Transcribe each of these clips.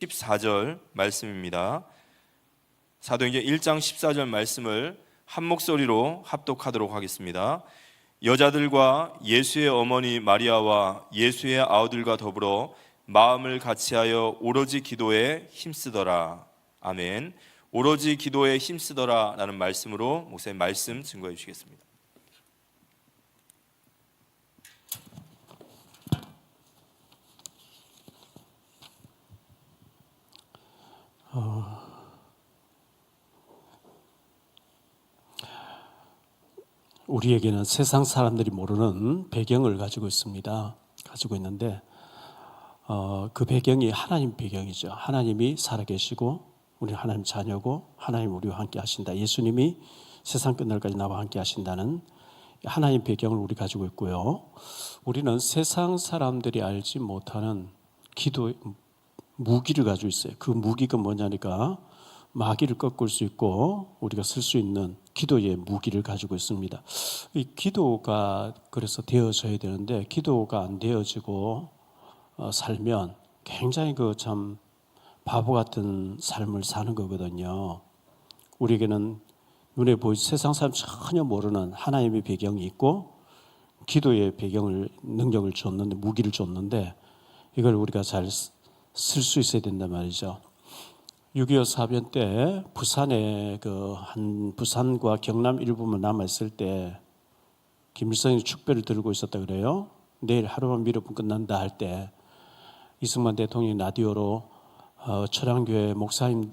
14절 말씀입니다. 사도행전 1장 14절 말씀을 한 목소리로 합독하도록 하겠습니다. 여자들과 예수의 어머니 마리아와 예수의 아우들과 더불어 마음을 같이하여 오로지 기도에 힘쓰더라. 아멘. 오로지 기도에 힘쓰더라 라는 말씀으로 목사님 말씀 증거해 주시겠습니다. 우리에게는 세상 사람들이 모르는 배경을 가지고 있는데 그 배경이 하나님 배경이죠. 하나님이 살아계시고 우리 하나님 자녀고 하나님 우리와 함께 하신다. 예수님이 세상 끝날까지 나와 함께 하신다는 하나님 배경을 우리 가지고 있고요. 우리는 세상 사람들이 알지 못하는 기도의 무기를 가지고 있어요. 그 무기가 뭐냐니까 마귀를 꺾을 수 있고 우리가 쓸 수 있는 기도의 무기를 가지고 있습니다. 이 기도가 그래서 되어져야 되는데 기도가 안 되어지고 살면 굉장히 참 바보 같은 삶을 사는 거거든요. 우리에게는 눈에 보이지 세상 사람 전혀 모르는 하나님의 배경이 있고 기도의 능력을 줬는데 무기를 줬는데 이걸 우리가 잘 쓸 수 있어야 된단 말이죠. 6.25 사변 때 부산에 부산과 경남 일부만 남아있을 때 김일성이 축배를 들고 있었다 그래요. 내일 하루만 미뤄보면 끝난다 할 때 이승만 대통령이 라디오로 철양교회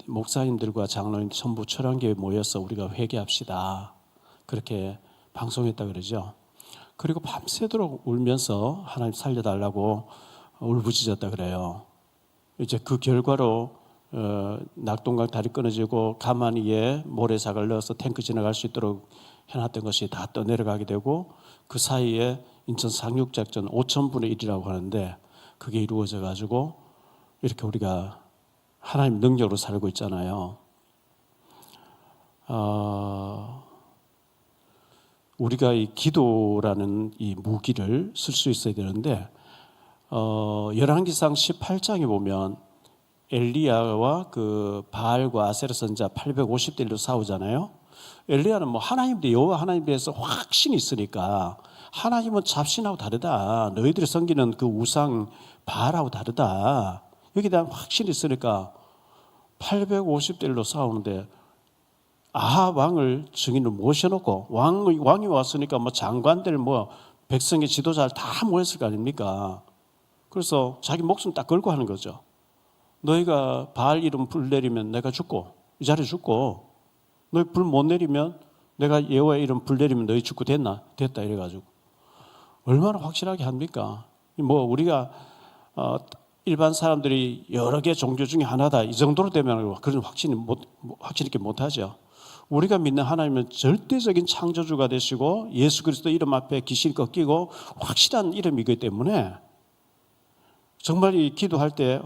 목사님들과 장로님 전부 철양교회에 모여서 우리가 회개합시다. 그렇게 방송했다 그러죠. 그리고 밤새도록 울면서 하나님 살려달라고 울부짖었다 그래요. 이제 그 결과로 낙동강 다리 끊어지고 가만히에 모래사를 넣어서 탱크 지나갈 수 있도록 해놨던 것이 다 떠내려가게 되고 그 사이에 인천 상륙작전 5,000분의 1이라고 하는데 그게 이루어져 가지고 이렇게 우리가 하나님 능력으로 살고 있잖아요. 우리가 이 기도라는 이 무기를 쓸 수 있어야 되는데 열왕기상 18장에 보면 엘리야와 그 바알과 아세라 선자 850대 1로 싸우잖아요. 엘리야는 하나님 대 여호와 하나님 대해서 확신이 있으니까 하나님은 잡신하고 다르다. 너희들이 섬기는 그 우상 바알하고 다르다. 여기에 대한 확신이 있으니까 850대 1로 싸우는데 아합 왕을 증인으로 모셔놓고 왕이 왔으니까 장관들 백성의 지도자를 다 모였을 거 아닙니까? 그래서 자기 목숨 딱 걸고 하는 거죠. 너희가 바알 이름 불 내리면 내가 죽고 이 자리에 죽고 너희 불 못 내리면 내가 여호와의 이름 불 내리면 너희 죽고 됐다 이래가지고 얼마나 확실하게 합니까? 우리가 일반 사람들이 여러 개 종교 중에 하나다 이 정도로 되면 그런 확신 있게 못하죠. 우리가 믿는 하나님은 절대적인 창조주가 되시고 예수 그리스도 이름 앞에 귀신이 꺾이고 확실한 이름이기 때문에 정말 이 기도할 때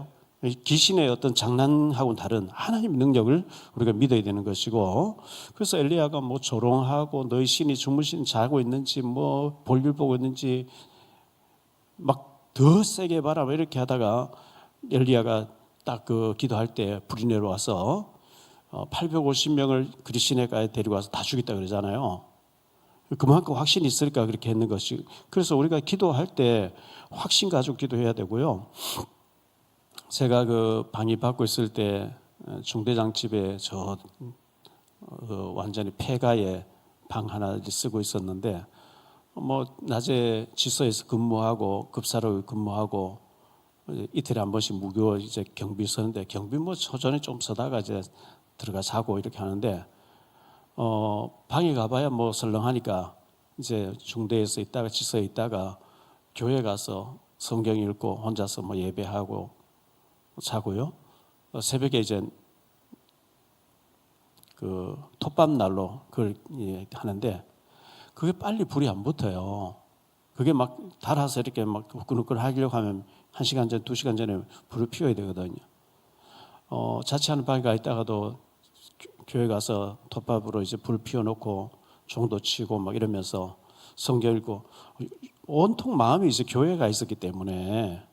귀신의 어떤 장난하고는 다른 하나님의 능력을 우리가 믿어야 되는 것이고 그래서 엘리야가 조롱하고 너희 신이 주무신 자고 있는지 볼일 보고 있는지 더 세게 봐라 이렇게 하다가 엘리야가 딱 기도할 때 불이 내려와서 850명을 그리 시내가에 데리고 와서 다 죽였다 그러잖아요. 그만큼 확신이 있으니까 그렇게 했는 것이. 그래서 우리가 기도할 때 확신 가지고 기도해야 되고요. 제가 방위 받고 있을 때 중대장 집에 완전히 폐가에 방 하나 쓰고 있었는데 낮에 지서에서 근무하고 급사로 근무하고 이틀에 한 번씩 무교 이제 경비 서는데 경비 초전에 좀 서다가 이제 들어가 자고 이렇게 하는데 방에 가봐야 설렁하니까 이제 중대에서 있다가 지서에 있다가 교회 가서 성경 읽고 혼자서 예배하고 자고요. 새벽에 이제 톱밥 난로 그걸 하는데 그게 빨리 불이 안 붙어요. 그게 달아서 이렇게 후끈후끈 하려고 하면 1시간 전, 2시간 전에 불을 피워야 되거든요. 자취하는 방에 가 있다가도 교회 가서 톱밥으로 이제 불 피워놓고 종도 치고 이러면서 성경 읽고 온통 마음이 이제 교회가 있었기 때문에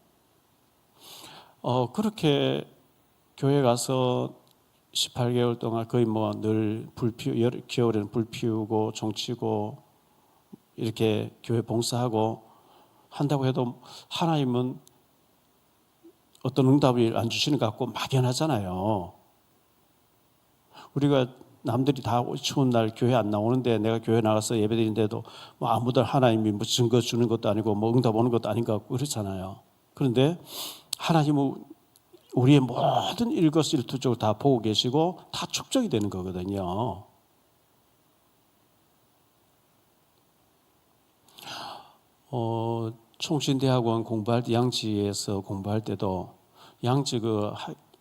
그렇게 교회 가서 18개월 동안 거의 뭐 늘 겨울에는 불 피우고 종치고 이렇게 교회 봉사하고 한다고 해도 하나님은 어떤 응답을 안 주시는 것 같고 막연하잖아요. 우리가 남들이 다 추운 날 교회 안 나오는데 내가 교회 나가서 예배드리는데도 뭐 아무도 하나님이 뭐 증거 주는 것도 아니고 뭐 응답 오는 것도 아닌 것 같고 그렇잖아요. 그런데 하나님은 우리의 모든 일거수일투족을 다 보고 계시고 다 축적이 되는 거거든요. 총신대학원 공부할 때 양지에서 공부할 때도 양지 그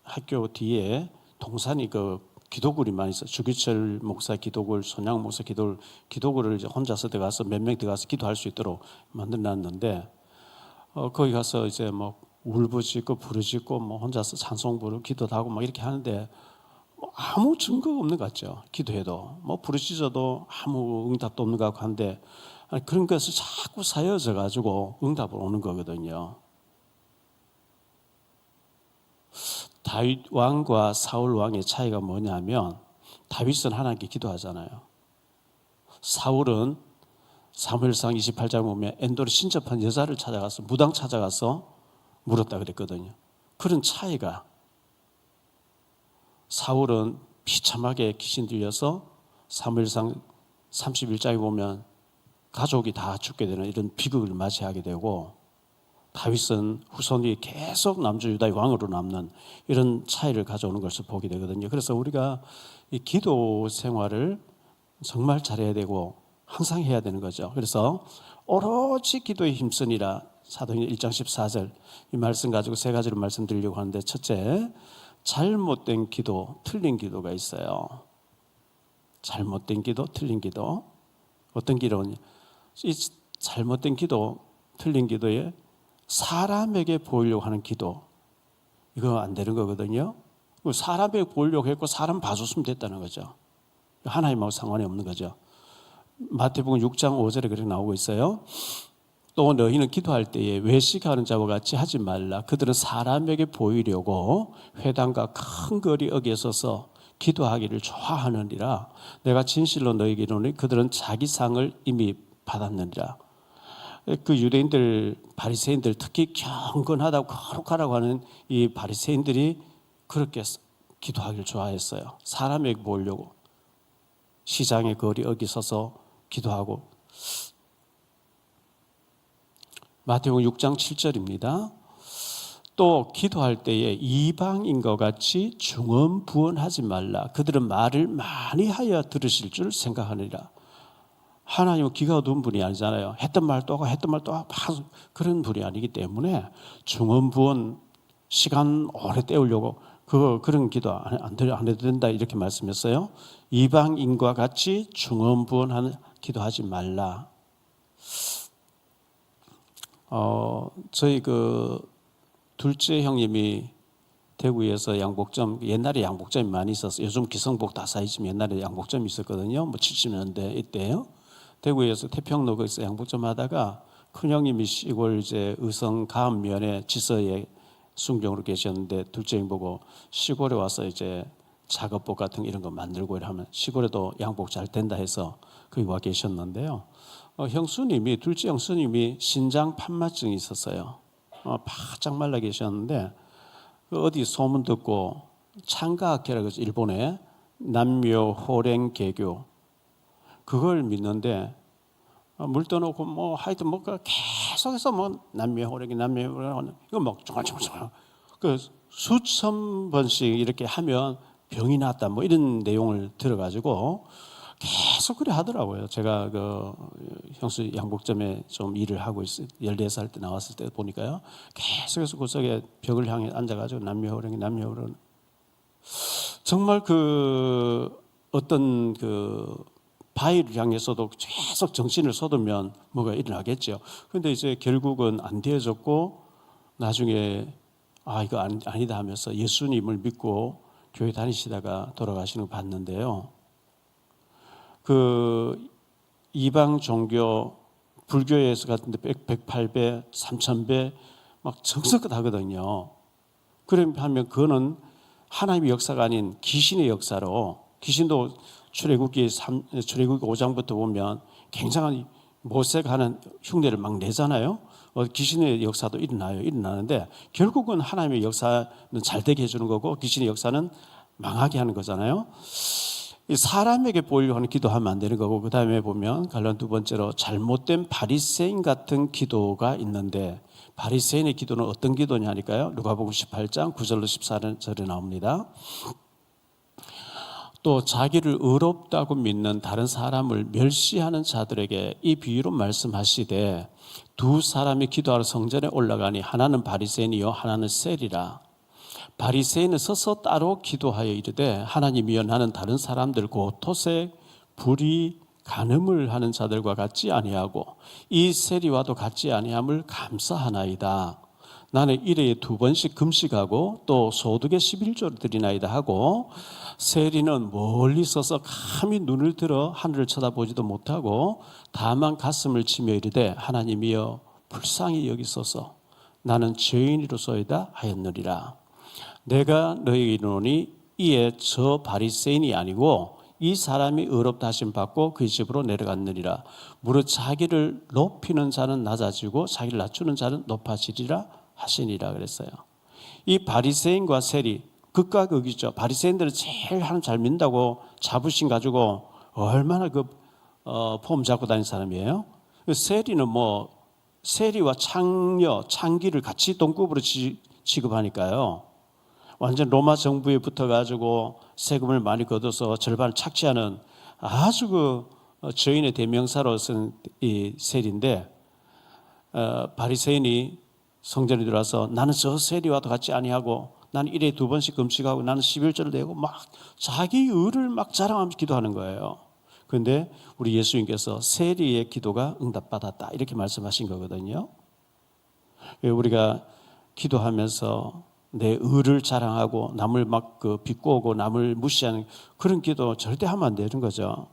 학교 뒤에 동산이 그 기도굴이 많이 있어요. 주기철 목사 기도굴, 손양 목사 기도굴을 이제 혼자서 들어가서 몇 명 들어가서 기도할 수 있도록 만들어놨는데 거기 가서 이제 뭐 울부짖고 부르짖고 뭐 혼자서 찬송 부르고 기도도 하고 막 이렇게 하는데 뭐 아무 증거가 없는 것 같죠. 기도해도 뭐 부르짖어도 아무 응답도 없는 것 같고 한데 그런 것을 자꾸 사여져 가지고 응답을 오는 거거든요. 다윗 왕과 사울 왕의 차이가 뭐냐면 다윗은 하나님께 기도하잖아요. 사울은 사무엘상 28장 보면 엔도를 신접한 여자를 찾아가서 무당 찾아가서 물었다 그랬거든요. 그런 차이가 사울은 비참하게 귀신 들려서 사무엘상 31장에 보면 가족이 다 죽게 되는 이런 비극을 맞이하게 되고 다윗은 후손이 계속 남주 유다의 왕으로 남는 이런 차이를 가져오는 것을 보게 되거든요. 그래서 우리가 이 기도 생활을 정말 잘해야 되고 항상 해야 되는 거죠. 그래서 오로지 기도에 힘쓰니라 사도행전 1장 14절 이 말씀 가지고 세 가지로 말씀드리려고 하는데 첫째, 잘못된 기도, 틀린 기도가 있어요. 잘못된 기도, 틀린 기도. 어떤 기도냐? 이 잘못된 기도, 틀린 기도에 사람에게 보이려고 하는 기도, 이거 안 되는 거거든요. 사람에게 보이려고 했고 사람 봐줬으면 됐다는 거죠. 하나님하고 상관이 없는 거죠. 마태복음 6장 5절에 그렇게 나오고 있어요. 또 너희는 기도할 때에 외식하는 자와 같이 하지 말라. 그들은 사람에게 보이려고 회당과 큰 거리 어기에 서서 기도하기를 좋아하느니라. 내가 진실로 너희에게 이르노니 그들은 자기 상을 이미 받았느니라. 그 유대인들, 바리새인들, 특히 경건하다고 거룩하다고 하는 이 바리새인들이 그렇게 기도하기를 좋아했어요. 사람에게 보이려고 시장의 거리 어기 서서 기도하고. 마태복음 6장 7절입니다. 또 기도할 때에 이방인과 같이 중언부언하지 말라. 그들은 말을 많이 하여 들으실 줄 생각하느니라. 하나님은 귀가 어두운 분이 아니잖아요. 했던 말 또 하고 했던 말 또 하고 그런 분이 아니기 때문에 중언부언 시간 오래 때우려고 그런 기도 안 해도 된다 이렇게 말씀했어요. 이방인과 같이 중언부언하는 기도하지 말라. 저희 그 둘째 형님이 대구에서 양복점, 옛날에 양복점이 많이 있었어요. 요즘 기성복 다사이지만 옛날에 양복점이 있었거든요. 뭐 70년대 이때요. 대구에서 태평로 거기서 양복점 하다가 큰형님이 시골 이제 의성 가암면에 지서에 순경으로 계셨는데 둘째 형 보고 시골에 와서 이제 작업복 같은 이런 거 만들고 이러면 시골에도 양복 잘 된다 해서 거기 와 계셨는데요. 형수님이 둘째 형수님이 신장 판마증이 있었어요. 바짝 말라 계셨는데 어디 소문 듣고 창가학회라고 해서 일본의 남묘 호랭 개교 그걸 믿는데 물 떠놓고 뭐 하여튼 뭔가 계속해서 뭐 남묘 호랭이 이거 막 종알종알 그 수천 번씩 이렇게 하면 병이 났다 뭐 이런 내용을 들어가지고 계속 그래 하더라고요. 제가 그 형수 양복점에 좀 일을 하고 있어요. 14살 때 나왔을 때 보니까요. 계속해서 그 속에 벽을 향해 앉아가지고 남묘호랭이 정말 그 어떤 그 바위를 향해서도 계속 정신을 쏟으면 뭐가 일어나겠죠. 그런데 이제 결국은 안 되어졌고 나중에 이거 아니다 하면서 예수님을 믿고 교회 다니시다가 돌아가시는 거 봤는데요. 그 이방 종교 불교에서 같은데 108배, 3000배 막 정석하거든요. 그러면 그거는 하나님의 역사가 아닌 귀신의 역사로, 귀신도 출애굽기 5장부터 보면 굉장한 모세가 하는 흉내를 막 내잖아요. 귀신의 역사도 일어나는데 결국은 하나님의 역사는 잘 되게 해주는 거고 귀신의 역사는 망하게 하는 거잖아요. 사람에게 보이려고 하는 기도하면 안 되는 거고, 그 다음에 보면 관련 두 번째로 잘못된 바리새인 같은 기도가 있는데, 바리새인의 기도는 어떤 기도냐니까요. 누가복음 18장 9절로 14절에 나옵니다. 또 자기를 의롭다고 믿는 다른 사람을 멸시하는 자들에게 이 비유로 말씀하시되, 두 사람이 기도하러 성전에 올라가니 하나는 바리새인이요 하나는 세리라. 바리새인은 서서 따로 기도하여 이르되, 하나님이여 나는 다른 사람들 곧 토색, 불의, 간음을 하는 자들과 같지 아니하고 이 세리와도 같지 아니함을 감사하나이다. 나는 일회에 2번씩 금식하고 또 소득의 11조를 드리나이다 하고, 세리는 멀리 서서 감히 눈을 들어 하늘을 쳐다보지도 못하고 다만 가슴을 치며 이르되, 하나님이여 불쌍히 여기소서, 나는 죄인이로소이다 하였느니라. 내가 너희에게 이르노니 이에 저 바리새인이 아니고 이 사람이 의롭다 하심 받고 그의 집으로 내려갔느니라. 무릇 자기를 높이는 자는 낮아지고 자기를 낮추는 자는 높아지리라 하시니라 그랬어요. 이 바리새인과 세리, 극과 극이죠. 바리새인들은 제일 하나님 잘 믿는다고 자부심 가지고 얼마나 폼 잡고 다니는 사람이에요. 세리는 세리와 창기를 같이 동급으로 취급하니까요. 완전 로마 정부에 붙어가지고 세금을 많이 걷어서 절반을 착취하는 아주 죄인의 대명사로 쓴 이 세리인데, 바리새인이 성전에 들어와서 나는 저 세리와도 같지 아니하고 나는 일에 2번씩 금식하고 나는 11조를 내고 막 자기 의를 막 자랑하면서 기도하는 거예요. 그런데 우리 예수님께서 세리의 기도가 응답받았다 이렇게 말씀하신 거거든요. 우리가 기도하면서 내 의를 자랑하고 남을 막 비꼬고 남을 무시하는 그런 기도 절대 하면 안 되는 거죠.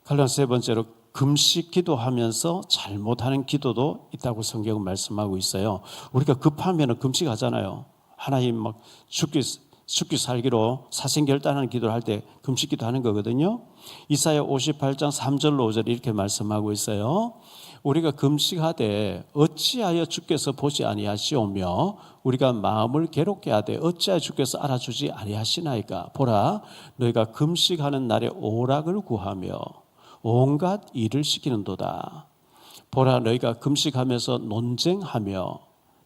관련 세 번째로 금식 기도하면서 잘못하는 기도도 있다고 성경은 말씀하고 있어요. 우리가 급하면 금식하잖아요. 하나님 막 죽기 살기로 사생결단하는 기도를 할 때 금식 기도하는 거거든요. 이사야 58장 3절로 5절 이렇게 말씀하고 있어요. 우리가 금식하되 어찌하여 주께서 보지 아니하시오며 우리가 마음을 괴롭게 하되 어찌하여 주께서 알아주지 아니하시나이까. 보라, 너희가 금식하는 날에 오락을 구하며 온갖 일을 시키는도다. 보라, 너희가 금식하면서 논쟁하며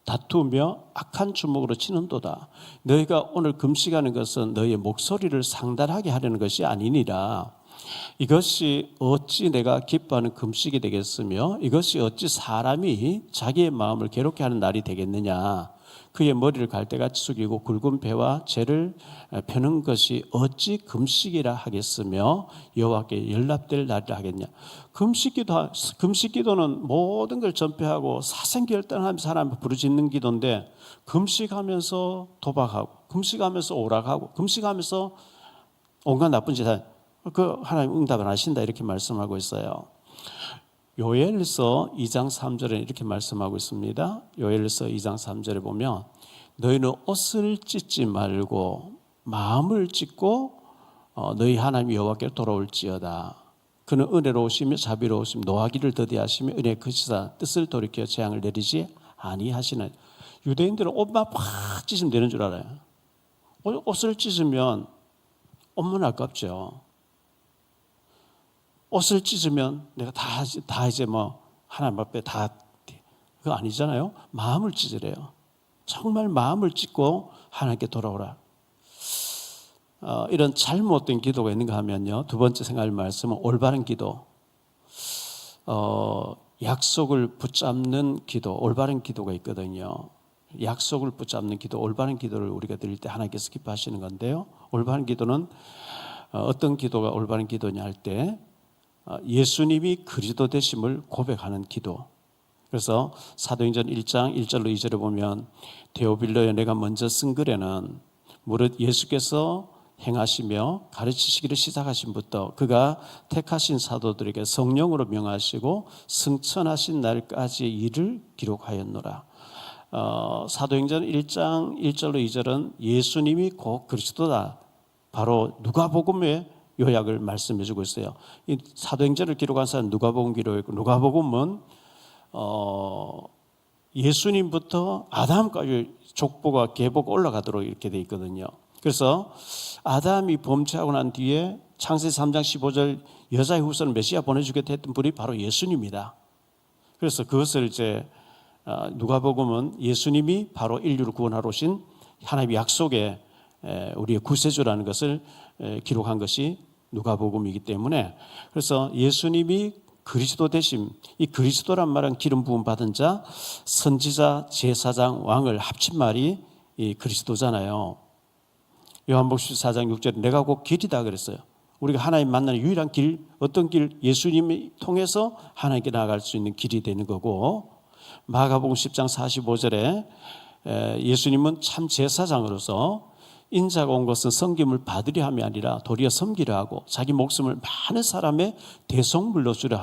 다투며 악한 주먹으로 치는도다. 너희가 오늘 금식하는 것은 너희의 목소리를 상달하게 하려는 것이 아니니라. 이것이 어찌 내가 기뻐하는 금식이 되겠으며 이것이 어찌 사람이 자기의 마음을 괴롭게 하는 날이 되겠느냐. 그의 머리를 갈대같이 숙이고 굵은 배와 재를 펴는 것이 어찌 금식이라 하겠으며 여호와께 연락될 날이라 하겠냐. 금식기도는 모든 걸 전폐하고 사생결단하면서 하나님 부르짖는 기도인데, 금식하면서 도박하고 금식하면서 오락하고 금식하면서 온갖 나쁜 짓 하는 하나님 응답을 안 하신다 이렇게 말씀하고 있어요. 요엘서 2장 3절에 이렇게 말씀하고 있습니다. 요엘서 2장 3절에 보면 너희는 옷을 찢지 말고 마음을 찢고 너희 하나님 여호와께로 돌아올지어다. 그는 은혜로우시며 자비로우시며 노하기를 더디하시며 은혜 크시사 뜻을 돌이켜 재앙을 내리지 아니하시는. 유대인들은 옷만 팍 찢으면 되는 줄 알아요. 옷을 찢으면 옷만 아깝죠. 옷을 찢으면 내가 다 이제 하나님 앞에 다 그거 아니잖아요. 마음을 찢으래요. 정말 마음을 찢고 하나님께 돌아오라. 이런 잘못된 기도가 있는가 하면요, 두 번째 생각할 말씀은 올바른 기도. 약속을 붙잡는 기도, 올바른 기도가 있거든요. 약속을 붙잡는 기도, 올바른 기도를 우리가 드릴 때 하나님께서 기뻐하시는 건데요. 올바른 기도는 어떤 기도가 올바른 기도냐 할 때 예수님이 그리스도 되심을 고백하는 기도. 그래서 사도행전 1장 1절로 2절에 보면 데오빌로에 내가 먼저 쓴 글에는 무릇 예수께서 행하시며 가르치시기를 시작하신부터 그가 택하신 사도들에게 성령으로 명하시고 승천하신 날까지의 일을 기록하였노라. 사도행전 1장 1절로 2절은 예수님이 곧 그리스도다. 바로 누가복음의 요약을 말씀해 주고 있어요. 이 사도행전을 기록한 사람 누가복음 기록했고, 누가복음은 예수님부터 아담까지 족보가 계보가 올라가도록 이렇게 돼 있거든요. 그래서 아담이 범죄하고 난 뒤에 창세기 3장 15절 여자의 후손을 메시아 보내주겠다 했던 분이 바로 예수님이다. 그래서 그것을 이제 누가복음은 예수님이 바로 인류를 구원하러 오신 하나님의 약속의 우리의 구세주라는 것을 기록한 것이 누가복음이기 때문에, 그래서 예수님이 그리스도 되심, 이 그리스도란 말은 기름 부음 받은 자, 선지자, 제사장, 왕을 합친 말이 이 그리스도잖아요. 요한복음 14장 6절에 내가 곧 길이다 그랬어요. 우리가 하나님 만나는 유일한 길, 어떤 길? 예수님을 통해서 하나님께 나아갈 수 있는 길이 되는 거고, 마가복음 10장 45절에 예수님은 참 제사장으로서 인자가 온 것은 섬김을 받으려 함이 아니라 도리어 섬기려 하고 자기 목숨을 많은 사람의 대속물로 주려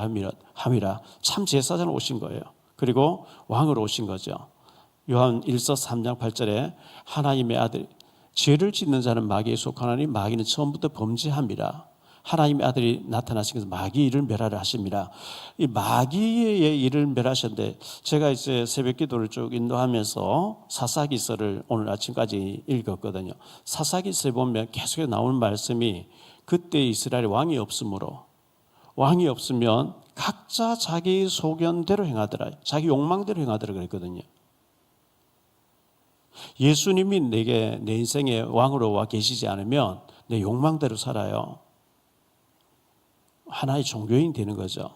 함이라. 참 제사장으로 오신 거예요. 그리고 왕으로 오신 거죠. 요한 1서 3장 8절에 하나님의 아들, 죄를 짓는 자는 마귀에 속하나니 마귀는 처음부터 범죄함이라. 하나님의 아들이 나타나신 것은 마귀의 일을 멸하려 하십니다. 이 마귀의 일을 멸하셨는데, 제가 이제 새벽 기도를 쭉 인도하면서 사사기서를 오늘 아침까지 읽었거든요. 사사기서에 보면 계속 나오는 말씀이 그때 이스라엘 왕이 없으므로, 왕이 없으면 각자 자기 소견대로 행하더라, 자기 욕망대로 행하더라 그랬거든요. 예수님이 내게 내 인생에 왕으로 와 계시지 않으면 내 욕망대로 살아요. 하나의 종교인 되는 거죠.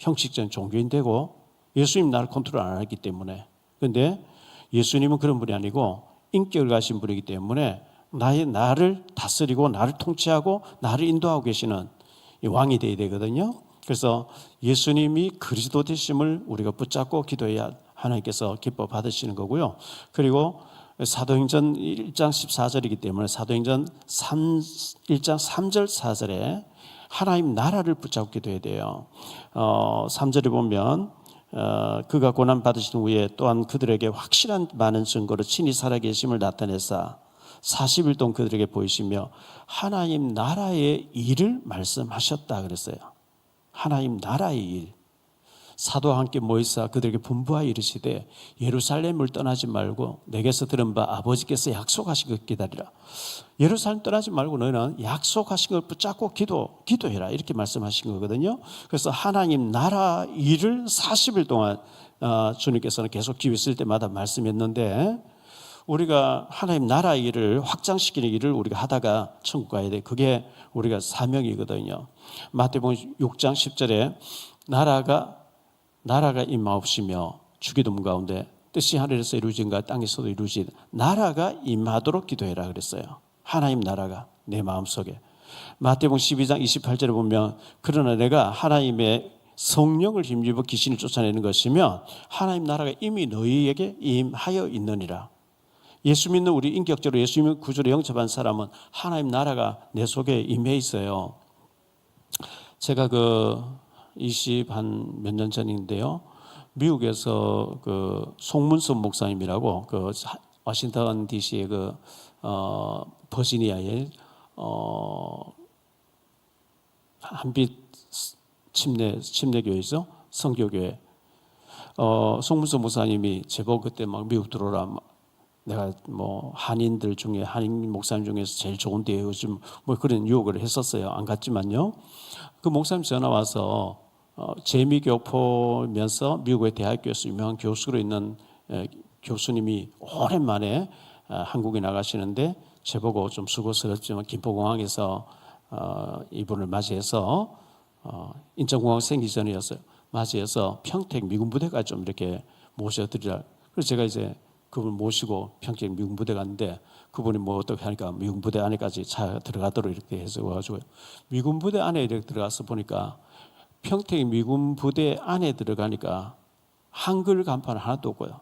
형식적인 종교인 되고, 예수님 나를 컨트롤 안 하기 때문에. 그런데 예수님은 그런 분이 아니고 인격을 가진 분이기 때문에 나를 다스리고 나를 통치하고 나를 인도하고 계시는 왕이 되어야 되거든요. 그래서 예수님이 그리스도 되심을 우리가 붙잡고 기도해야 하나님께서 기뻐 받으시는 거고요. 그리고 사도행전 1장 14절이기 때문에 사도행전 1장 3절 4절에 하나님 나라를 붙잡고 기도해야 돼요. 3절에 보면 그가 고난 받으신 후에 또한 그들에게 확실한 많은 증거로 친히 살아계심을 나타내사 40일 동안 그들에게 보이시며 하나님 나라의 일을 말씀하셨다 그랬어요. 하나님 나라의 일. 사도와 함께 모이사 그들에게 분부하여 이르시되 예루살렘을 떠나지 말고 내게서 들은 바 아버지께서 약속하신 것 기다리라. 예루살렘 떠나지 말고 너희는 약속하신 걸 붙잡고 기도해라, 이렇게 말씀하신 거거든요. 그래서 하나님 나라 일을 40일 동안 주님께서는 계속 기회 있을 때마다 말씀했는데, 우리가 하나님 나라 일을 확장시키는 일을 우리가 하다가 천국 가야 돼. 그게 우리가 사명이거든요. 마태복음 6장 10절에 나라가 임하옵시며 주기도문 가운데 뜻이 하늘에서 이루어진가 땅에서도 이루어진 나라가 임하도록 기도해라 그랬어요. 하나님 나라가 내 마음속에. 마태복음 12장 28절에 보면 그러나 내가 하나님의 성령을 힘입어 귀신을 쫓아내는 것이며 하나님 나라가 이미 너희에게 임하여 있느니라. 예수 믿는 우리 인격적으로 예수 믿는 구주로 영접한 사람은 하나님 나라가 내 속에 임해 있어요. 제가 20 한 몇 년 전인데요, 미국에서 송문섭 목사님이라고 워싱턴 DC의 버지니아의 한빛 침례교회죠, 성교교회. 송문섭 목사님이 제법 그때 막 미국 들어오라, 내가 한인들 중에 한인 목사님 중에서 제일 좋은데 요즘 그런 유혹을 했었어요. 안 갔지만요. 그 목사님 전화 와서 재미교포면서 미국의 대학교에서 유명한 교수로 있는 교수님이 오랜만에 한국에 나가시는데 저보고 좀 수고스럽지만 김포공항에서 이분을 맞이해서 인천공항 생기 전이었어요. 맞이해서 평택 미군 부대까지 좀 이렇게 모셔드리라. 그래서 제가 이제 그분을 모시고 평택 미군 부대 갔는데 그분이 어떻게 하니까 미군 부대 안에까지 차 들어가도록 이렇게 해서 와가지고 미군 부대 안에 이렇게 들어가서 보니까 평택 미군 부대 안에 들어가니까 한글 간판 하나도 없고요.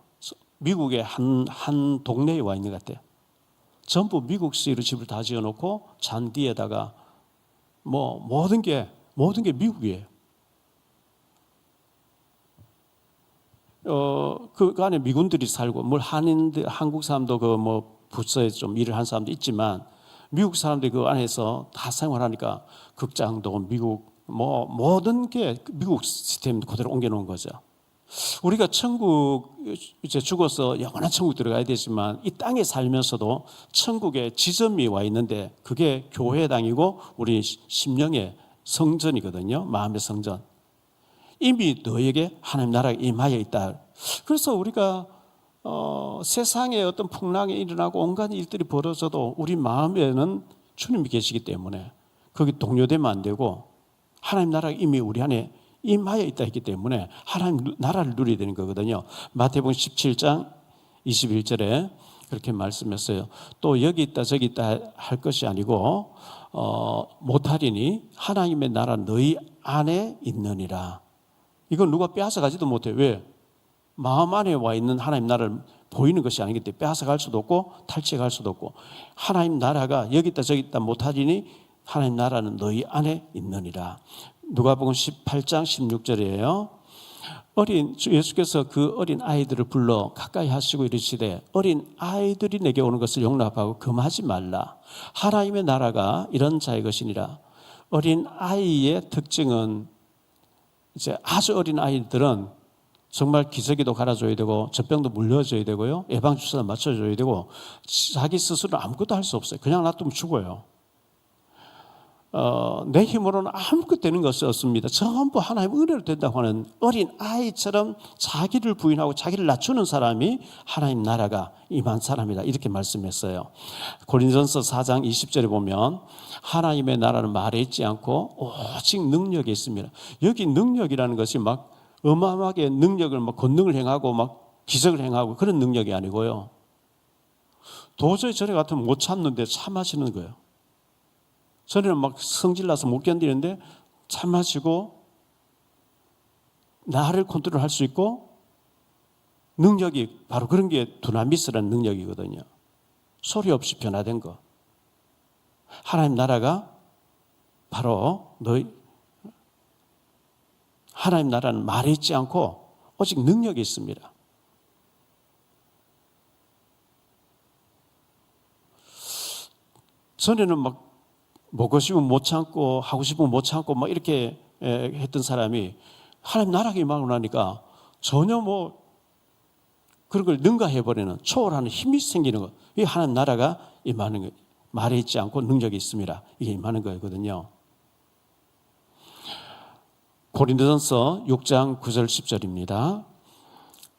미국의 한 동네에 와 있는 것 같아요. 전부 미국식으로 집을 다 지어놓고 잔디에다가 모든 게 미국이에요. 그 안에 미군들이 살고, 뭘 한인들, 한국 사람도 그 뭐 부서에 좀 일을 한 사람도 있지만 미국 사람들이 그 안에서 다 생활하니까 극장도 미국, 뭐 모든 게 미국 시스템 그대로 옮겨놓은 거죠. 우리가 천국 이제 죽어서 영원한 천국 들어가야 되지만 이 땅에 살면서도 천국에 지점이 와 있는데 그게 교회당이고 우리 심령의 성전이거든요. 마음의 성전. 이미 너에게 하나님 나라가 임하여 있다. 그래서 우리가 세상에 어떤 풍랑이 일어나고 온갖 일들이 벌어져도 우리 마음에는 주님이 계시기 때문에 거기 동요되면 안 되고 하나님 나라가 이미 우리 안에 임하여 있다 했기 때문에 하나님 나라를 누려야 되는 거거든요. 마태복음 17장 21절에 그렇게 말씀했어요. 또 여기 있다 저기 있다 할 것이 아니고 못하리니 하나님의 나라 너희 안에 있느니라. 이건 누가 빼앗아가지도 못해. 왜? 마음 안에 와 있는 하나님 나라를 보이는 것이 아니기 때문에 빼앗아갈 수도 없고 탈취할 수도 없고 하나님 나라가 여기 있다 저기 있다 못하리니 하나님 나라는 너희 안에 있느니라. 누가복음 18장 16절이에요. 예수께서 그 어린 아이들을 불러 가까이 하시고 이르시되 어린 아이들이 내게 오는 것을 용납하고 금하지 말라. 하나님의 나라가 이런 자의 것이니라. 어린 아이의 특징은 이제 아주 어린 아이들은 정말 기저귀도 갈아줘야 되고 젖병도 물려줘야 되고요. 예방주사도 맞춰줘야 되고 자기 스스로 아무것도 할 수 없어요. 그냥 놔두면 죽어요. 내 힘으로는 아무것도 되는 것이 없습니다. 전부 하나님의 은혜로 된다고 하는 어린 아이처럼 자기를 부인하고 자기를 낮추는 사람이 하나님 나라가 임한 사람이다. 이렇게 말씀했어요. 고린도전서 4장 20절에 보면 하나님의 나라는 말에 있지 않고 오직 능력에 있습니다. 여기 능력이라는 것이 막 어마어마하게 능력을 막 권능을 행하고 막 기적을 행하고 그런 능력이 아니고요. 도저히 저래 같으면 못 참는데 참으시는 거예요. 전에는 막 성질나서 못 견디는데 참으시고 나를 컨트롤할 수 있고 능력이 바로 그런 게 두나미스라는 능력이거든요. 소리 없이 변화된 거. 하나님 나라가 바로 너희 하나님 나라는 말에 있지 않고 오직 능력이 있습니다. 전에는 막 먹고 싶으면 못 참고 하고 싶으면 못 참고 막 이렇게 했던 사람이 하나님 나라가 임하고 나니까 전혀 뭐 그런 걸 능가해버리는 초월하는 힘이 생기는 것. 이게 하나님 나라가 임하는 것. 말에 있지 않고 능력이 있습니다. 이게 임하는 거거든요. 고린도전서 6장 9절 10절입니다.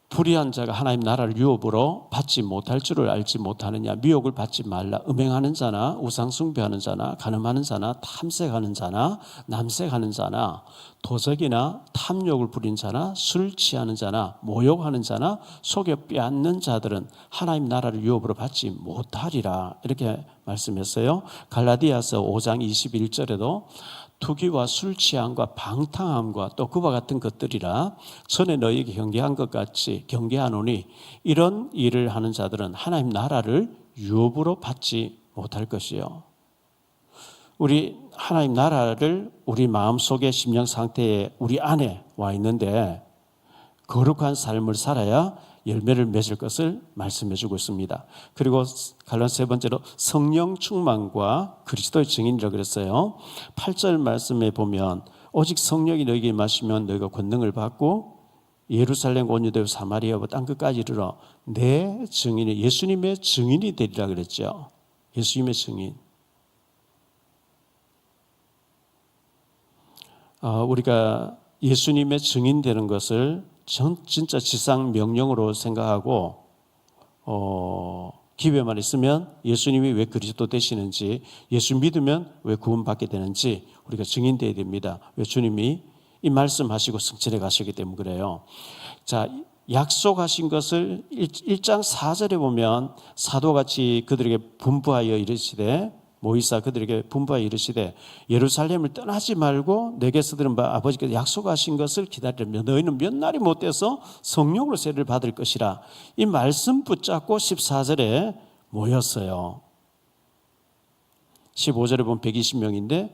불의한 자가 하나님 나라를 유업으로 받지 못할 줄을 알지 못하느냐. 미혹을 받지 말라. 음행하는 자나 우상숭배하는 자나 간음하는 자나 탐색하는 자나 남색하는 자나 도적이나 탐욕을 부린 자나 술 취하는 자나 모욕하는 자나 속여 빼앗는 자들은 하나님 나라를 유업으로 받지 못하리라. 이렇게 말씀했어요. 갈라디아서 5장 21절에도 투기와 술 취함과 방탕함과 또 그와 같은 것들이라 전에 너희에게 경계한 것 같이 경계하노니 이런 일을 하는 자들은 하나님 나라를 유업으로 받지 못할 것이요. 우리 하나님 나라를 우리 마음속에 심령 상태에 우리 안에 와 있는데 거룩한 삶을 살아야 열매를 맺을 것을 말씀해 주고 있습니다. 그리고 갈라디아 세 번째로 성령 충만과 그리스도의 증인이라고 그랬어요. 8절 말씀에 보면 오직 성령이 너희에게 임하시면 너희가 권능을 받고 예루살렘 온 유대와 사마리아와 땅 끝까지 이르러 내 증인이 예수님의 증인이 되리라 그랬죠. 예수님의 증인. 우리가 예수님의 증인 되는 것을 진짜 지상 명령으로 생각하고 기회만 있으면 예수님이 왜 그리스도 되시는지, 예수 믿으면 왜 구원받게 되는지 우리가 증인되어야 됩니다. 왜? 주님이 이 말씀하시고 승천해 가시기 때문에 그래요. 자, 약속하신 것을 1장 4절에 보면 사도같이 그들에게 분부하여 이르시되 모이사 그들에게 분부하여 이르시되 예루살렘을 떠나지 말고 내게서 들은 바 아버지께서 약속하신 것을 기다리며 너희는 몇 날이 못 돼서 성령으로 세례를 받을 것이라. 이 말씀 붙잡고 14절에 모였어요. 15절에 보면 120명인데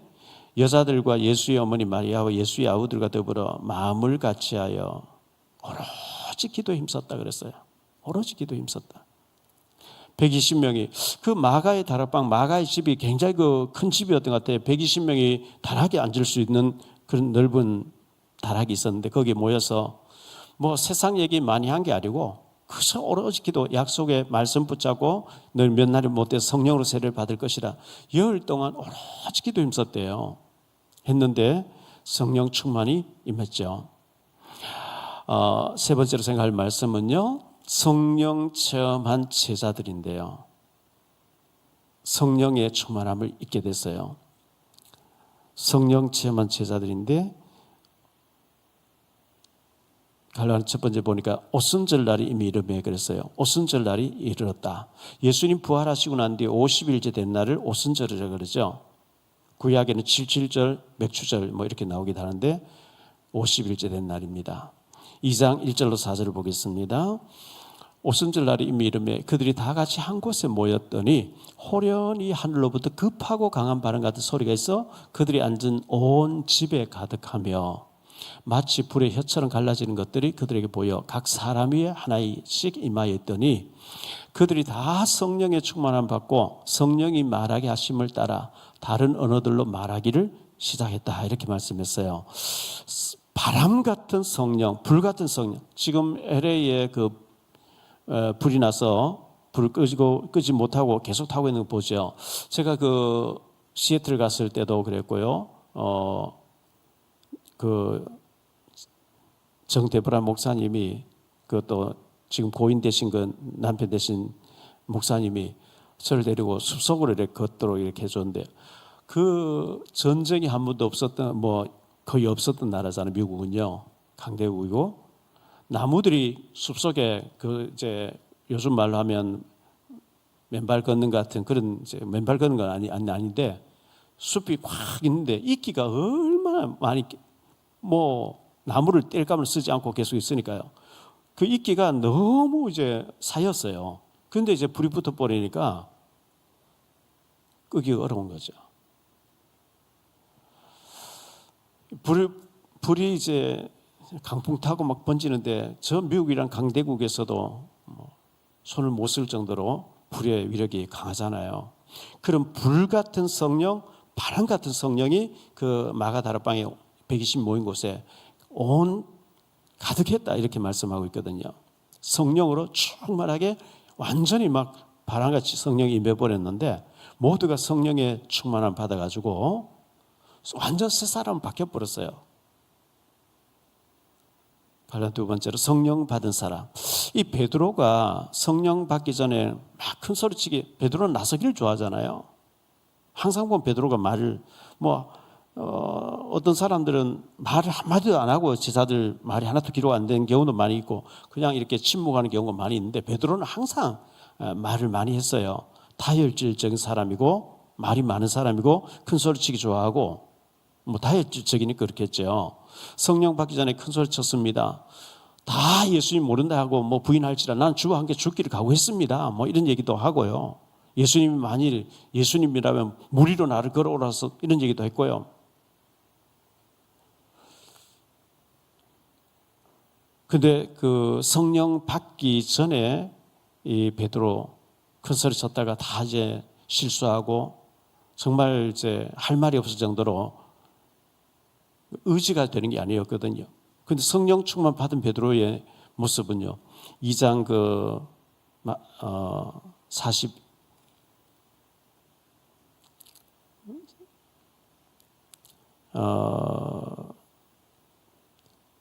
여자들과 예수의 어머니 마리아와 예수의 아우들과 더불어 마음을 같이하여 오로지 기도에 힘썼다 그랬어요. 오로지 기도에 힘썼다. 120명이 그 마가의 다락방, 마가의 집이 굉장히 그 큰 집이었던 것 같아요. 120명이 다락에 앉을 수 있는 그런 넓은 다락이 있었는데 거기에 모여서 뭐 세상 얘기 많이 한 게 아니고 그저 오로지 기도, 약속의 말씀 붙잡고 늘 몇 날이 못돼 성령으로 세례를 받을 것이라 10일 동안 오로지 기도 힘썼대요. 했는데 성령 충만이 임했죠. 세 번째로 생각할 말씀은요, 성령 체험한 제자들인데요. 성령의 충만함을 잊게 됐어요. 성령 체험한 제자들인데 갈라디아 첫 번째 보니까 오순절 날이 이미 이르매 그랬어요. 오순절 날이 이르렀다. 예수님 부활하시고 난 뒤에 50일째 된 날을 오순절이라고 그러죠. 구약에는 77절, 맥추절 뭐 이렇게 나오기도 하는데 50일째 된 날입니다. 2장 1절로 4절을 보겠습니다. 오순절 날이 이미 이르매 그들이 다 같이 한 곳에 모였더니 호련히 하늘로부터 급하고 강한 바람 같은 소리가 있어 그들이 앉은 온 집에 가득하며 마치 불의 혀처럼 갈라지는 것들이 그들에게 보여 각 사람 위에 하나씩 임하여 있더니 그들이 다 성령의 충만함 받고 성령이 말하게 하심을 따라 다른 언어들로 말하기를 시작했다. 이렇게 말씀했어요. 바람 같은 성령, 불 같은 성령. 지금 LA에 그 불이 나서 불을 끄지 못하고 계속 타고 있는 거 보죠. 제가 그 시애틀 갔을 때도 그랬고요. 그 정대브라 목사님이 그것도 지금 고인 되신 그 남편 되신 목사님이 저를 데리고 숲속으로 이렇게 걷도록 이렇게 해줬는데 그 전쟁이 한 번도 없었던 뭐 거의 없었던 나라잖아요. 미국은요 강대국이고 나무들이 숲속에 그 이제 요즘 말로 하면 맨발 걷는 것 같은 그런 이제 맨발 걷는 건 아닌데 숲이 꽉 있는데 이끼가 얼마나 많이 뭐 나무를 뗄감을 쓰지 않고 계속 있으니까요. 그 이끼가 너무 이제 사였어요. 그런데 이제 불이 붙어 버리니까 끄기가 어려운 거죠. 불이 이제 강풍 타고 막 번지는데 저 미국이란 강대국에서도 손을 못 쓸 정도로 불의 위력이 강하잖아요. 그런 불 같은 성령, 바람 같은 성령이 그 마가 다락방에 120 모인 곳에 온 가득했다 이렇게 말씀하고 있거든요. 성령으로 충만하게 완전히 막 바람같이 성령이 임해버렸는데 모두가 성령의 충만함 받아가지고 완전 새 사람 바뀌어버렸어요. 갈라디아 두 번째로 성령 받은 사람. 이 베드로가 성령 받기 전에 막 큰 소리치기 베드로는 나서기를 좋아하잖아요. 항상 보면 베드로가 말을 어떤 사람들은 말을 한마디도 안 하고 제자들 말이 하나도 기록 안 된 경우도 많이 있고 그냥 이렇게 침묵하는 경우가 많이 있는데 베드로는 항상 말을 많이 했어요. 다혈질적인 사람이고 말이 많은 사람이고 큰 소리치기 좋아하고 뭐 다혈질적이니까 그렇겠죠. 성령 받기 전에 큰 소리 쳤습니다. 다 예수님 모른다 하고 뭐 부인할지라 난 주와 함께 죽기를 각오했습니다. 뭐 이런 얘기도 하고요. 예수님이 만일 예수님이라면 무리로 나를 걸어오라서 이런 얘기도 했고요. 근데 그 성령 받기 전에 이 베드로 큰 소리 쳤다가 다 이제 실수하고 정말 이제 할 말이 없을 정도로 의지가 되는 게 아니었거든요. 근데 성령 충만 받은 베드로의 모습은요. 2장 40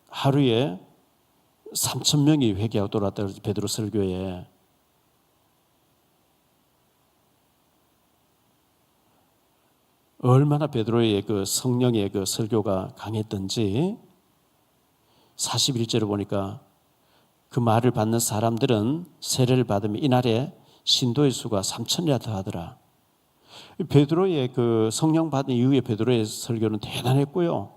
하루에 3,000명이 회개하고 돌아왔다 그러죠. 베드로 설교에. 얼마나 베드로의 그 성령의 그 설교가 강했던지 41절을 보니까 그 말을 받는 사람들은 세례를 받으면 이날에 신도의 수가 3,000이라 더하더라. 베드로의 그 성령 받은 이후에 베드로의 설교는 대단했고요.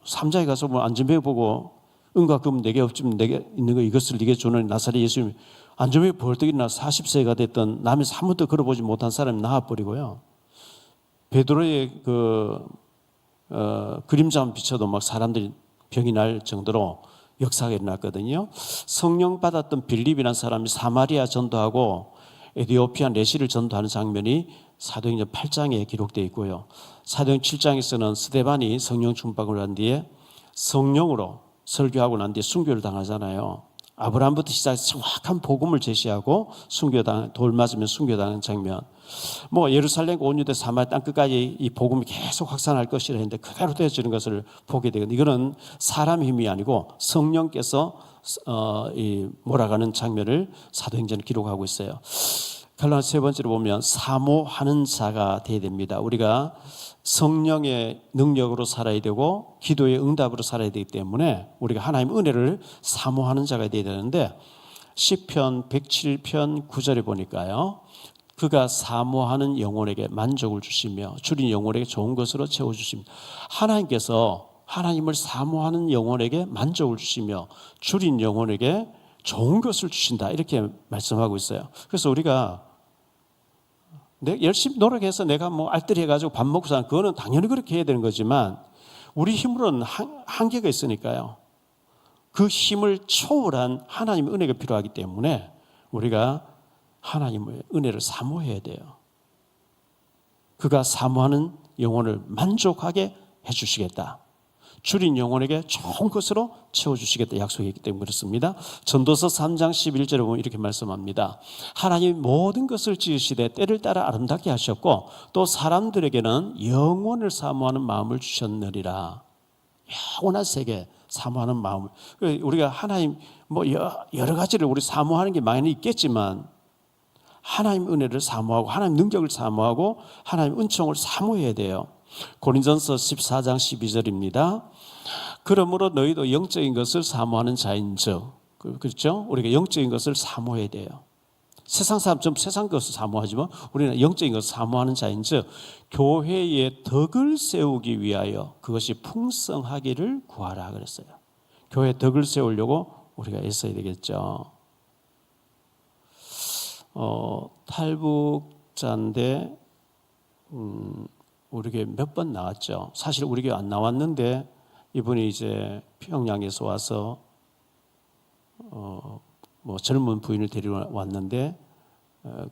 3장에 가서 뭐 안전뱅이 보고 은과 금 내게 없지만 내게 있는 거 이것을 네게 주는 나사렛 예수님 안전뱅이 벌떡 일어나 40세가 됐던 남에서 한 번도 걸어보지 못한 사람이 나와버리고요. 베드로의 그 그림자만 비춰도 막 사람들이 병이 날 정도로 역사가 일어났거든요. 성령 받았던 빌립이라는 사람이 사마리아 전도하고 에티오피아 내시를 전도하는 장면이 사도행전 8장에 기록되어 있고요. 사도행전 7장에서는 스데반이 성령 충만을 한 뒤에 성령으로 설교하고 난 뒤에 순교를 당하잖아요. 아브라함부터 시작해서 정확한 복음을 제시하고 돌 맞으면 순교당한 장면. 예루살렘 온 유대 사마리아 땅 끝까지 이 복음이 계속 확산할 것이라 했는데 그대로 되어지는 것을 보게 되거든요. 이거는 사람 힘이 아니고 성령께서 몰아가는 장면을 사도행전을 기록하고 있어요. 결론 세 번째로 보면 사모하는 자가 되어야 됩니다. 우리가 성령의 능력으로 살아야 되고 기도의 응답으로 살아야 되기 때문에 우리가 하나님의 은혜를 사모하는 자가 되어야 되는데 시편 107편 9절에 보니까요. 그가 사모하는 영혼에게 만족을 주시며 줄인 영혼에게 좋은 것으로 채워주십니다. 하나님께서 하나님을 사모하는 영혼에게 만족을 주시며 줄인 영혼에게 좋은 것을 주신다 이렇게 말씀하고 있어요. 그래서 우리가 열심히 노력해서 내가 알뜰히 해가지고 밥 먹고 사는 그거는 당연히 그렇게 해야 되는 거지만 우리 힘으로는 한계가 있으니까요. 그 힘을 초월한 하나님의 은혜가 필요하기 때문에 우리가 하나님의 은혜를 사모해야 돼요. 그가 사모하는 영혼을 만족하게 해주시겠다. 줄인 영혼에게 좋은 것으로 채워주시겠다 약속했기 때문에 그렇습니다. 전도서 3장 11절에 보면 이렇게 말씀합니다. 하나님이 모든 것을 지으시되 때를 따라 아름답게 하셨고 또 사람들에게는 영원을 사모하는 마음을 주셨느니라. 영원한 세계 사모하는 마음을. 우리가 하나님 여러 가지를 우리 사모하는 게 많이 있겠지만 하나님 은혜를 사모하고 하나님 능력을 사모하고 하나님 은총을 사모해야 돼요. 고린전서 14장 12절입니다. 그러므로 너희도 영적인 것을 사모하는 자인즉, 그렇죠? 우리가 영적인 것을 사모해야 돼요. 세상 사람 좀 세상 것을 사모하지만 우리는 영적인 것을 사모하는 자인즉 교회의 덕을 세우기 위하여 그것이 풍성하기를 구하라 그랬어요. 교회 덕을 세우려고 우리가 애써야 되겠죠. 탈북자인데 우리 교회 몇 번 나왔죠. 사실 우리 교회 안 나왔는데 이분이 이제 평양에서 와서 젊은 부인을 데리러 왔는데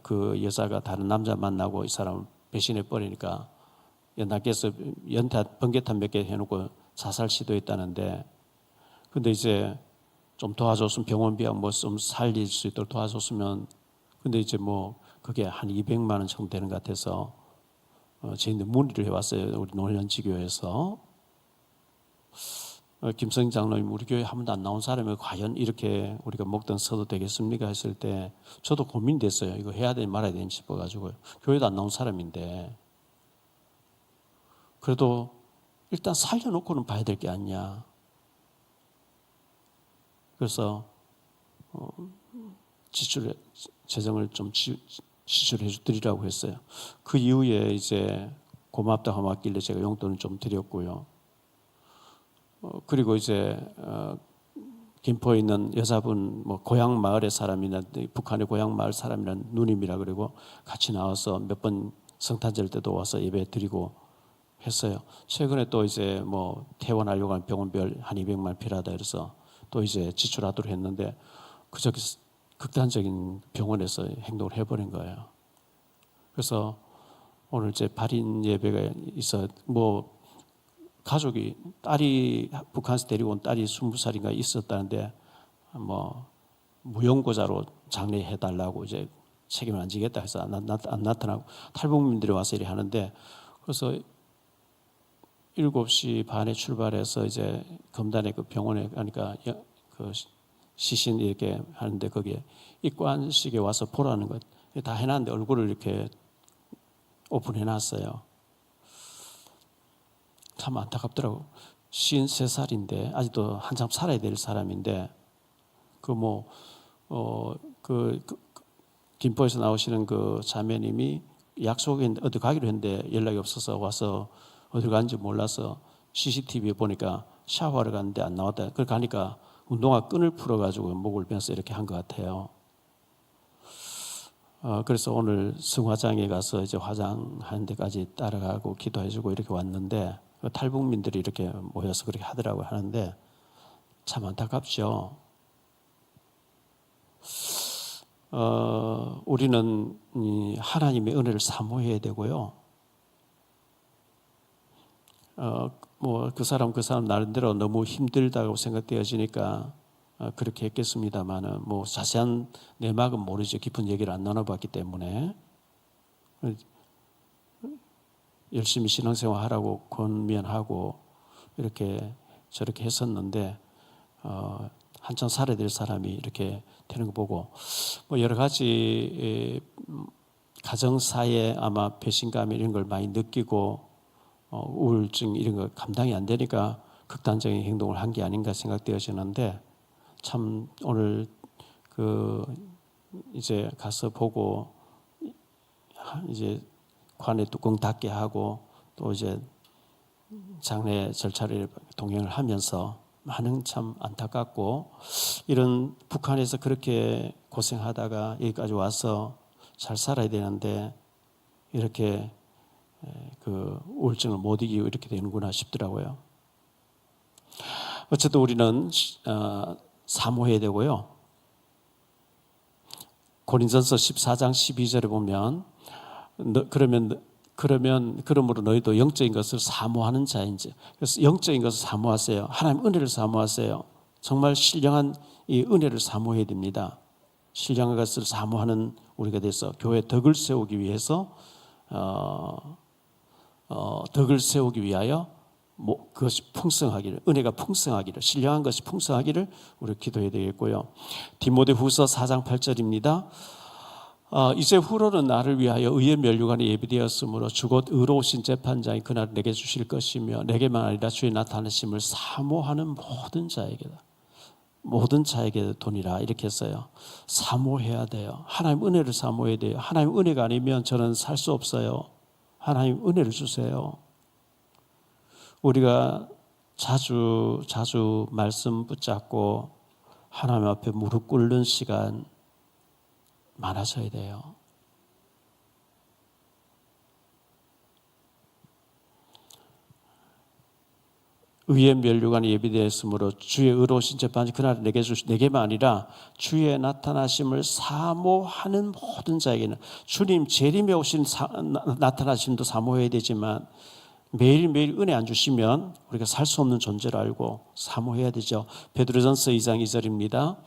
그 여자가 다른 남자 만나고 이 사람을 배신해 버리니까 연합께서 번개탄 몇 개 해놓고 자살 시도했다는데 근데 이제 좀 도와줬으면 병원비하고 좀 살릴 수 있도록 도와줬으면 근데 이제 그게 한 200만 원 정도 되는 것 같아서 저희들 문의를 해왔어요. 우리 노년지교에서 김성 장로님 우리 교회 한 번도 안 나온 사람이 과연 이렇게 우리가 먹던 써도 되겠습니까 했을 때 저도 고민됐어요. 이거 해야 되지 말아야 되는지 싶어가지고 교회도 안 나온 사람인데 그래도 일단 살려놓고는 봐야 될 게 아니냐. 그래서 재정을 좀 지출해 드리라고 했어요. 그 이후에 이제 고맙다고 하길래 제가 용돈을 좀 드렸고요. 그리고 이제 김포에 있는 여자분 고향 마을의 사람이나 북한의 고향 마을 사람이란 누님이라 그러고 같이 나와서 몇 번 성탄절 때도 와서 예배 드리고 했어요. 최근에 또 이제 퇴원하려고 하는 병원비를 한 200만 필요하다 그래서 또 이제 지출하도록 했는데 그저께 극단적인 병원에서 행동을 해버린 거예요. 그래서 오늘 제 발인 예배가 있어 가족이 딸이 북한에서 데리고 온 딸이 20살인가 있었다는데 무용고자로 장례해달라고 이제 책임을 안 지겠다 해서 안 나타나고 탈북민들이 와서 이렇게 하는데 그래서 7시 반에 출발해서 이제 검단에 그 병원에 가니까 그 시신 이렇게 하는데 거기에 입관식에 와서 보라는 것 다 해놨는데 얼굴을 이렇게 오픈해놨어요. 참 안타깝더라고. 53살인데 아직도 한참 살아야 될 사람인데 김포에서 나오시는 그 자매님이 약속에 어디 가기로 했는데 연락이 없어서 와서 어디 간지 몰라서 CCTV에 보니까 샤워하러 갔는데 안 나왔다. 그걸 가니까 운동화 끈을 풀어가지고 목을 베어서 이렇게 한 것 같아요. 그래서 오늘 승화장에 가서 이제 화장하는 데까지 따라가고 기도해주고 이렇게 왔는데 탈북민들이 이렇게 모여서 그렇게 하더라고 하는데 참 안타깝죠. 우리는 이 하나님의 은혜를 사모해야 되고요. 뭐 그 사람 나름대로 너무 힘들다고 생각되어지니까 그렇게 했겠습니다만은 뭐 자세한 내막은 모르죠. 깊은 얘기를 안 나눠봤기 때문에 열심히 신앙생활 하라고 권면하고 이렇게 저렇게 했었는데 한참 살아야 될 사람이 이렇게 되는 거 보고 뭐 여러 가지 가정사에 아마 배신감 이런 걸 많이 느끼고 우울증 이런 거 감당이 안 되니까 극단적인 행동을 한 게 아닌가 생각되어지는데 참 오늘 이제 가서 보고 이제 관에 뚜껑 닫게 하고 또 이제 장례 절차를 동행을 하면서 많은 참 안타깝고 이런 북한에서 그렇게 고생하다가 여기까지 와서 잘 살아야 되는데 이렇게 그 우울증을 못 이기고 이렇게 되는구나 싶더라고요. 어쨌든 우리는 사모해야 되고요. 고린전서 14장 12절에 보면 그러므로 너희도 영적인 것을 사모하는 자인지. 그래서 영적인 것을 사모하세요. 하나님 은혜를 사모하세요. 정말 신령한 이 은혜를 사모해야 됩니다. 신령한 것을 사모하는 우리가 돼서 교회 덕을 세우기 위해서 덕을 세우기 위하여 그것이 풍성하기를, 은혜가 풍성하기를, 신령한 것이 풍성하기를 우리 기도해야 되겠고요. 디모데후서 4장 8절입니다. 이제 후로는 나를 위하여 의의 면류관이 예비되었으므로 주곧 의로우신 재판장이 그날 내게 주실 것이며 내게만 아니라 주의 나타나심을 사모하는 모든 자에게 돈이라 이렇게 했어요. 사모해야 돼요. 하나님 은혜를 사모해야 돼요. 하나님 은혜가 아니면 저는 살 수 없어요. 하나님 은혜를 주세요. 우리가 자주 말씀 붙잡고 하나님 앞에 무릎 꿇는 시간 많아져야 돼요. 의의 면류관이 예비되었으므로 주의 의로우신 재판이 그날 내게만 아니라 주의 나타나심을 사모하는 모든 자에게는 주님 재림에 오신 나타나심도 사모해야 되지만 매일매일 은혜 안 주시면 우리가 살 수 없는 존재로 알고 사모해야 되죠. 베드로전서 2장 2절입니다.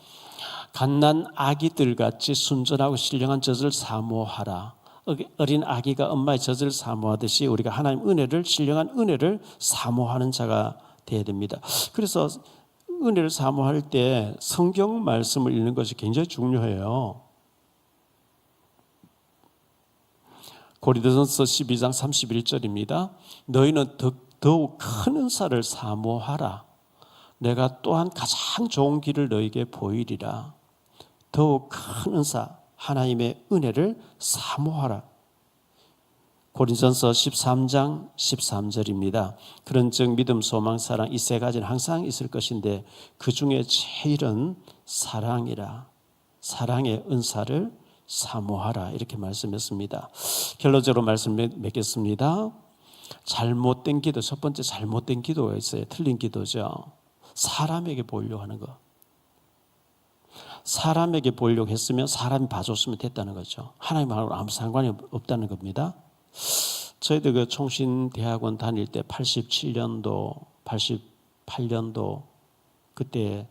갓난 아기들 같이 순전하고 신령한 젖을 사모하라. 어린 아기가 엄마의 젖을 사모하듯이 우리가 하나님 은혜를, 신령한 은혜를 사모하는 자가 되어야 됩니다. 그래서 은혜를 사모할 때 성경 말씀을 읽는 것이 굉장히 중요해요. 고린도전서 12장 31절입니다. 너희는 더욱 큰 은사를 사모하라. 내가 또한 가장 좋은 길을 너희에게 보이리라. 더욱 큰 은사, 하나님의 은혜를 사모하라. 고린도전서 13장 13절입니다. 그런즉 믿음, 소망, 사랑 이 세 가지는 항상 있을 것인데 그 중에 제일은 사랑이라. 사랑의 은사를 사모하라 이렇게 말씀했습니다. 결론적으로 말씀 맺겠습니다. 잘못된 기도, 첫 번째 잘못된 기도가 있어요. 틀린 기도죠. 사람에게 보이려고 하는 거. 사람에게 보이려고 했으면 사람이 봐줬으면 됐다는 거죠. 하나님하고 아무 상관이 없다는 겁니다. 저희들 그 총신대학원 다닐 때 87년도, 88년도 그때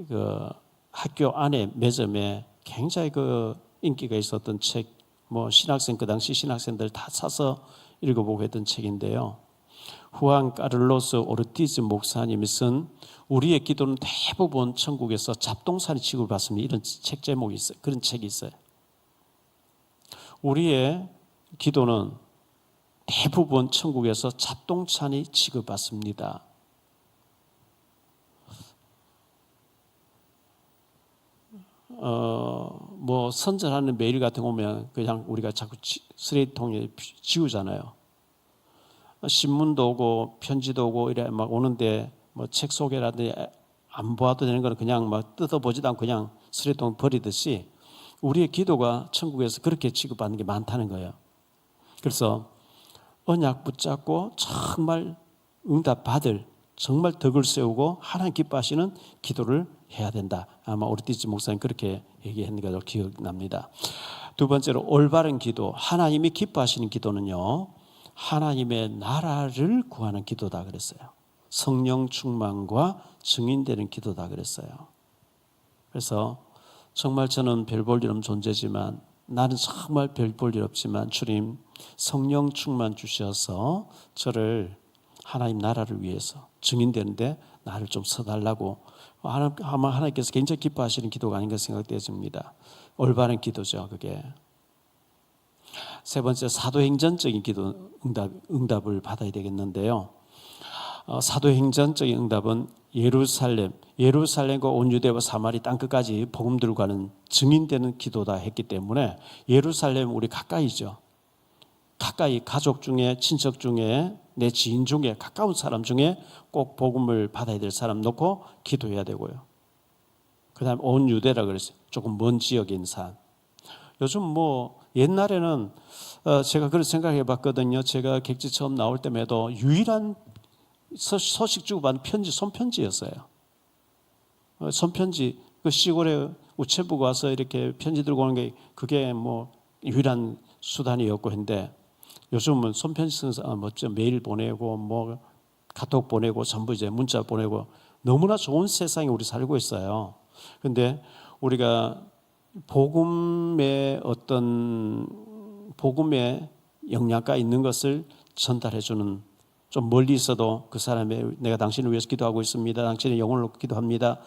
그 학교 안에 매점에 굉장히 그 인기가 있었던 책, 뭐 신학생 그 당시 신학생들 다 사서 읽어보고 했던 책인데요. 후안 까를로스 오르티즈 목사님이 쓴 우리의 기도는 대부분 천국에서 잡동사니 취급을 받습니다. 이런 책 제목이 있어요. 그런 책이 있어요. 우리의 기도는 대부분 천국에서 잡동사니 취급받습니다. 뭐 선전하는 메일 같은 거 오면 그냥 우리가 자꾸 쓰레기통에 지우잖아요. 신문도 오고 편지도 오고 이래 막 오는데 뭐 책 소개라든지 안 보아도 되는 거는 그냥 막 뜯어보지도 않고 그냥 쓰레기통 버리듯이 우리의 기도가 천국에서 그렇게 취급받는 게 많다는 거예요. 그래서 언약 붙잡고 정말 응답 받을 정말 덕을 세우고 하나님 기뻐하시는 기도를 해야 된다. 아마 오르티즈 목사님 그렇게 얘기했는 게 기억납니다. 두 번째로 올바른 기도, 하나님이 기뻐하시는 기도는요, 하나님의 나라를 구하는 기도다 그랬어요. 성령 충만과 증인되는 기도다 그랬어요. 그래서 정말 저는 별 볼 일 없는 존재지만, 나는 정말 별 볼 일 없지만 주님 성령 충만 주셔서 저를 하나님 나라를 위해서 증인되는데 나를 좀 서달라고, 아마 하나님께서 굉장히 기뻐하시는 기도가 아닌가 생각되어집니다. 올바른 기도죠, 그게. 세 번째, 사도행전적인 기도 응답을 받아야 되겠는데요. 사도행전적인 응답은 예루살렘과 온 유대와 사마리 땅끝까지 복음 들고 가는 증인되는 기도다 했기 때문에, 예루살렘 우리 가까이죠. 가까이 가족 중에, 친척 중에, 내 지인 중에, 가까운 사람 중에 꼭 복음을 받아야 될 사람 놓고 기도해야 되고요. 그 다음에 온 유대라 그랬어요. 조금 먼 지역에 있는 사람. 요즘 옛날에는 제가 그런 생각해 봤거든요. 제가 객지 처음 나올 때에도 유일한 소식 주고받은 편지, 손편지였어요. 손편지, 그 시골에 우체부가 와서 이렇게 편지 들고 오는 게 그게 유일한 수단이었고 했는데, 요즘은 손편지 쓰는 사람 메일 보내고 카톡 보내고 전부 이제 문자 보내고 너무나 좋은 세상에 우리 살고 있어요. 그런데 우리가 복음의 영양가 있는 것을 전달해주는, 좀 멀리 있어도 그 사람의 내가 당신을 위해서 기도하고 있습니다, 당신의 영혼을 놓고 기도합니다,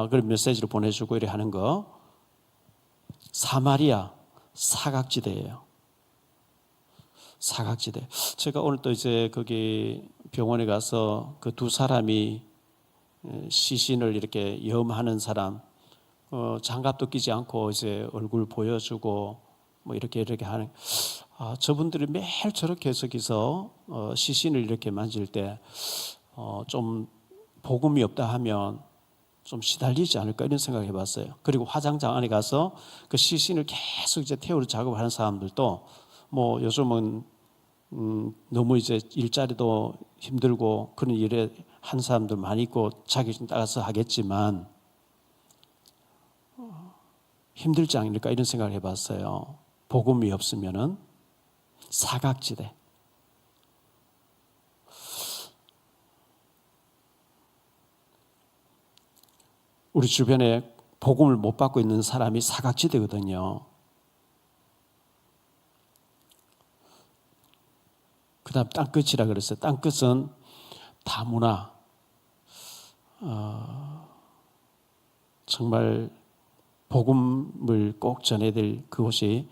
그런 메시지를 보내주고 이래 하는 거. 사마리아 사각지대예요. 사각지대. 제가 오늘 또 이제 거기 병원에 가서 그 두 사람이 시신을 이렇게 염하는 사람, 장갑도 끼지 않고 이제 얼굴 보여주고 이렇게 하는, 저분들이 매일 저렇게 저기서 시신을 이렇게 만질 때 좀 복음이 없다 하면 좀 시달리지 않을까 이런 생각을 해봤어요. 그리고 화장장 안에 가서 그 시신을 계속 이제 태우러 작업하는 사람들도 요즘은 너무 이제 일자리도 힘들고 그런 일에 한 사람들 많이 있고 자격증 따라서 하겠지만 힘들지 않을까 이런 생각을 해봤어요. 복음이 없으면은 사각지대. 우리 주변에 복음을 못 받고 있는 사람이 사각지대거든요. 그 다음 땅끝이라 그랬어요. 땅끝은 다문화, 정말 복음을 꼭 전해야 될 그곳이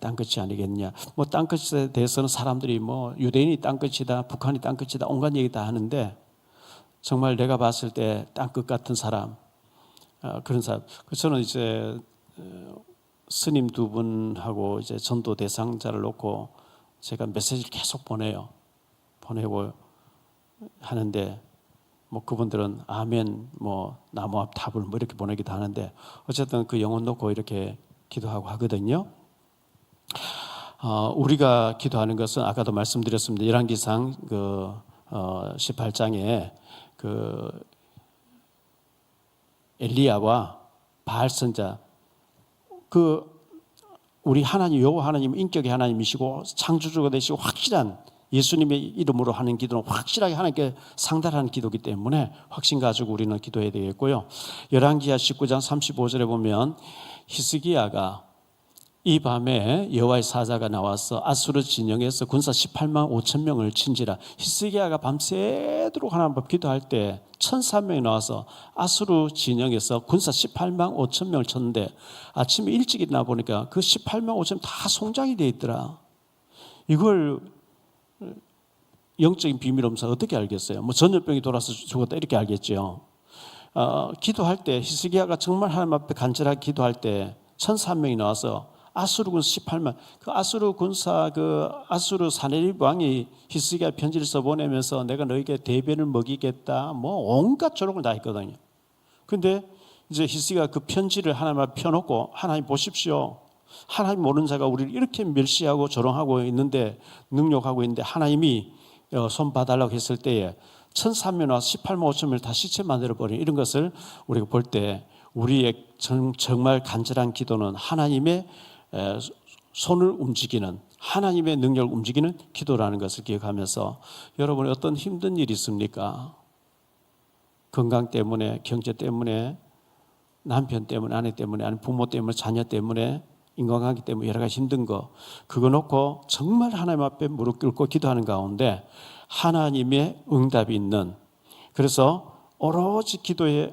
땅끝이 아니겠냐. 땅끝에 대해서는 사람들이 유대인이 땅끝이다, 북한이 땅끝이다, 온갖 얘기 다 하는데, 정말 내가 봤을 때 땅끝 같은 사람, 그런 사람. 저는 이제 스님 두 분하고 이제 전도 대상자를 놓고 제가 메시지를 계속 보내고 하는데, 그분들은 아멘, 나무 앞 답을 이렇게 보내기도 하는데, 어쨌든 그 영혼 놓고 이렇게 기도하고 하거든요. 우리가 기도하는 것은 아까도 말씀드렸습니다. 열왕기상 18장에 엘리야와 바알 선자, 우리 하나님 여호와 하나님 인격의 하나님이시고 창조주가 되시고 확실한 예수님의 이름으로 하는 기도는 확실하게 하나님께 상달하는 기도이기 때문에 확신 가지고 우리는 기도해야 되겠고요. 열왕기하 19장 35절에 보면 히스기야가 이 밤에 여호와의 사자가 나와서 아수르 진영에서 군사 18만 5천 명을 친지라. 히스기야가 밤새도록 하나님 앞에 기도할 때 1,300명이 나와서 아수르 진영에서 군사 18만 5천 명을 쳤는데, 아침에 일찍 일어나 보니까 그 18만 5천 명 다 송장이 되어 있더라. 이걸 영적인 비밀 없어서 어떻게 알겠어요? 전염병이 돌아서 죽었다 이렇게 알겠죠. 기도할 때 히스기야가 정말 하나님 앞에 간절하게 기도할 때 1,300명이 나와서 아수르 군사 18만, 그 아수르 군사 아수르 사네립 왕이 히스기야 편지를 써보내면서 내가 너에게 대변을 먹이겠다 온갖 조롱을 다 했거든요. 근데 이제 히스기야 그 편지를 하나님 앞에 펴놓고, 하나님 보십시오, 하나님 모르는 자가 우리를 이렇게 멸시하고 조롱하고 있는데, 능욕하고 있는데 하나님이 손 봐달라고 했을 때에 1,300명 와서 18만 5천 명을 다 시체 만들어버린 이런 것을 우리가 볼 때 우리의 정말 간절한 기도는 하나님의 손을 움직이는, 하나님의 능력을 움직이는 기도라는 것을 기억하면서, 여러분 어떤 힘든 일이 있습니까? 건강 때문에, 경제 때문에, 남편 때문에, 아내 때문에, 아니 부모 때문에, 자녀 때문에, 인간관계 때문에 여러 가지 힘든 거, 그거 놓고 정말 하나님 앞에 무릎 꿇고 기도하는 가운데 하나님의 응답이 있는, 그래서 오로지 기도에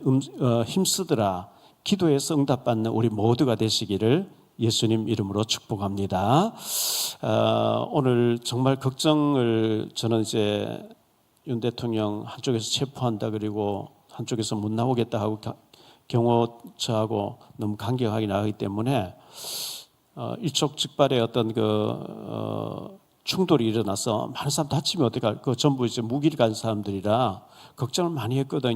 힘쓰더라, 기도에서 응답받는 우리 모두가 되시기를 예수님 이름으로 축복합니다. 오늘 정말 걱정을, 저는 이제 윤 대통령 한쪽에서 체포한다 그리고 한쪽에서 못 나오겠다 하고 경호 저하고 너무 간격하게 나가기 때문에 일촉즉발의 어떤 충돌이 일어나서 많은 사람 다치면 어떡할, 그 전부 이제 무기를 가진 사람들이라 걱정을 많이 했거든요.